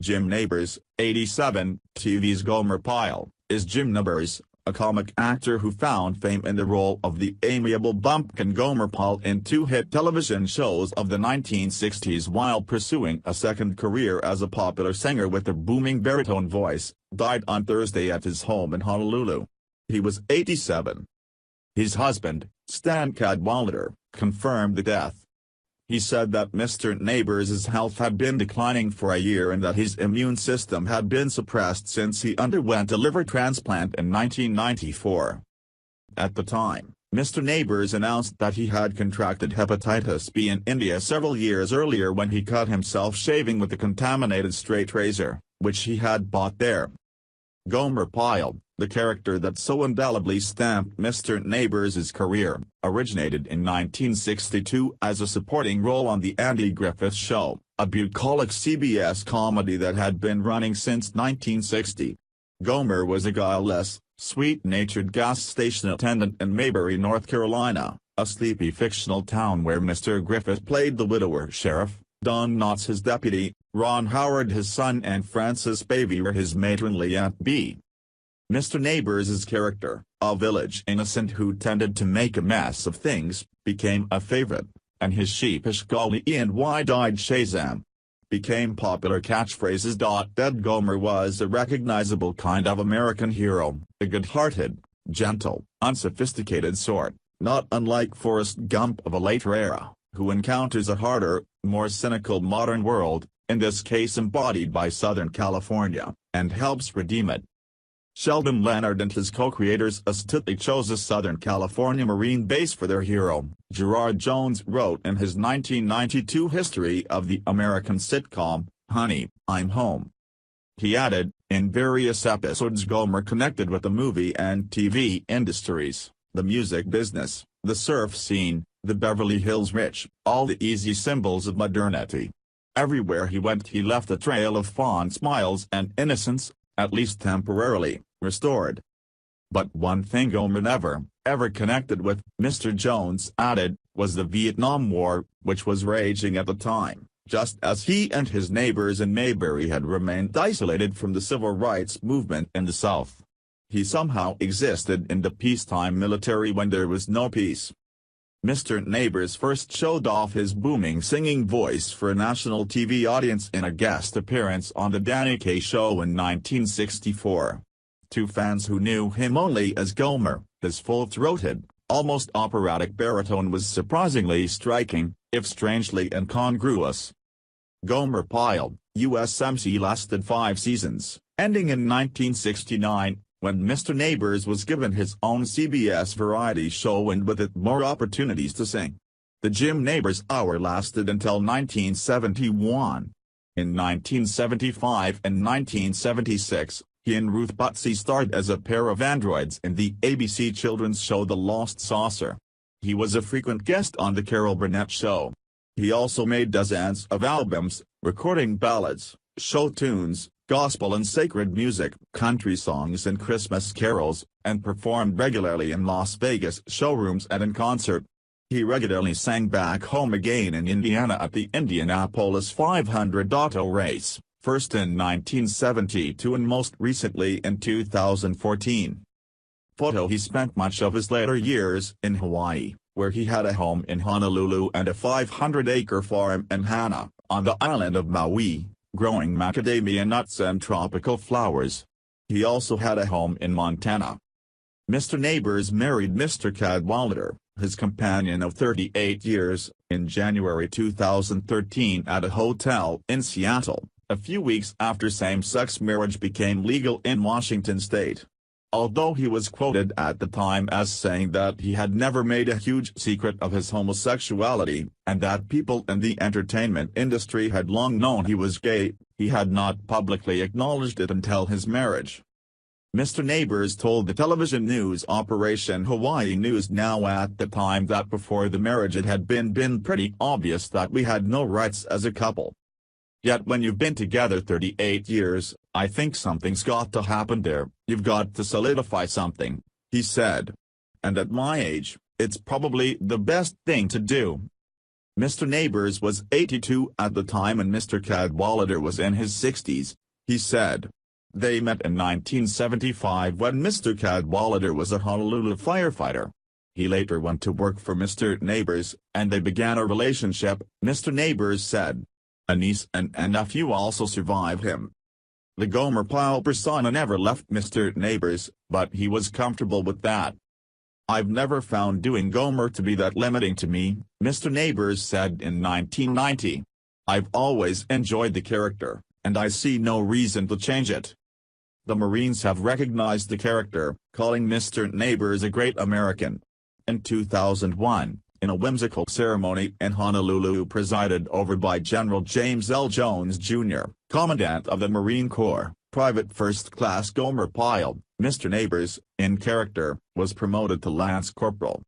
Jim Nabors, 87, TV's Gomer Pyle, is Jim Nabors, a comic actor who found fame in the role of the amiable bumpkin Gomer Pyle in two hit television shows of the 1960s while pursuing a second career as a popular singer with a booming baritone voice, died on Thursday at his home in Honolulu. He was 87. His husband, Stan Cadwallader, confirmed the death. He said that Mr. Nabors' health had been declining for a year and that his immune system had been suppressed since he underwent a liver transplant in 1994. At the time, Mr. Nabors announced that he had contracted hepatitis B in India several years earlier when he cut himself shaving with a contaminated straight razor, which he had bought there. Gomer Pyle, the character that so indelibly stamped Mr. Nabors' career, originated in 1962 as a supporting role on The Andy Griffith Show, a bucolic CBS comedy that had been running since 1960. Gomer was a guileless, sweet-natured gas station attendant in Mayberry, North Carolina, a sleepy fictional town where Mr. Griffith played the widower sheriff, Don Knotts his deputy, Ron Howard his son and Frances Bavier his matronly Aunt B. Mr. Nabors' character, a village innocent who tended to make a mess of things, became a favorite, and his sheepish golly and wide-eyed Shazam became popular catchphrases. Dead Gomer was a recognizable kind of American hero, a good-hearted, gentle, unsophisticated sort, not unlike Forrest Gump of a later era, who encounters a harder, more cynical modern world, in this case embodied by Southern California, and helps redeem it. Sheldon Leonard and his co-creators astutely chose a Southern California Marine base for their hero, Gerard Jones wrote in his 1992 history of the American sitcom, Honey, I'm Home. He added, in various episodes Gomer connected with the movie and TV industries, the music business, the surf scene, the Beverly Hills rich, all the easy symbols of modernity. Everywhere he went he left a trail of fond smiles and innocence, at least temporarily, restored. But one thing Gomer never, ever connected with, Mr. Jones added, was the Vietnam War, which was raging at the time, just as he and his neighbors in Mayberry had remained isolated from the civil rights movement in the South. He somehow existed in the peacetime military when there was no peace. Mr. Nabors first showed off his booming singing voice for a national TV audience in a guest appearance on The Danny Kaye Show in 1964. To fans who knew him only as Gomer, his full-throated, almost operatic baritone was surprisingly striking, if strangely incongruous. Gomer Pyle, USMC lasted 5 seasons, ending in 1969. When Mr. Nabors was given his own CBS variety show and with it more opportunities to sing. The Jim Nabors Hour lasted until 1971. In 1975 and 1976, he and Ruth Butzi starred as a pair of androids in the ABC children's show The Lost Saucer. He was a frequent guest on The Carol Burnett Show. He also made dozens of albums, recording ballads, show tunes, gospel and sacred music, country songs and Christmas carols, and performed regularly in Las Vegas showrooms and in concert. He regularly sang Back Home Again in Indiana at the Indianapolis 500 auto race, first in 1972 and most recently in 2014. He spent much of his later years in Hawaii, where he had a home in Honolulu and a 500-acre farm in Hana, on the island of Maui, growing macadamia nuts and tropical flowers. He also had a home in Montana. Mr. Nabors married Mr. Cadwallader, his companion of 38 years, in January 2013 at a hotel in Seattle, a few weeks after same-sex marriage became legal in Washington state. Although he was quoted at the time as saying that he had never made a huge secret of his homosexuality, and that people in the entertainment industry had long known he was gay, he had not publicly acknowledged it until his marriage. Mr. Nabors told the television news operation Hawaii News Now at the time that before the marriage it had been pretty obvious that we had no rights as a couple. Yet when you've been together 38 years, I think something's got to happen there, you've got to solidify something, he said. And at my age, it's probably the best thing to do. Mr. Nabors was 82 at the time and Mr. Cadwallader was in his 60s, he said. They met in 1975 when Mr. Cadwallader was a Honolulu firefighter. He later went to work for Mr. Nabors, and they began a relationship, Mr. Nabors said. A niece and a nephew also survive him. The Gomer Pyle persona never left Mr. Nabors, but he was comfortable with that. I've never found doing Gomer to be that limiting to me, Mr. Nabors said in 1990. I've always enjoyed the character, and I see no reason to change it. The Marines have recognized the character, calling Mr. Nabors a great American. In 2001, in a whimsical ceremony in Honolulu presided over by General James L. Jones, Jr., Commandant of the Marine Corps, Private First Class Gomer Pyle, Mr. Nabors, in character, was promoted to Lance Corporal.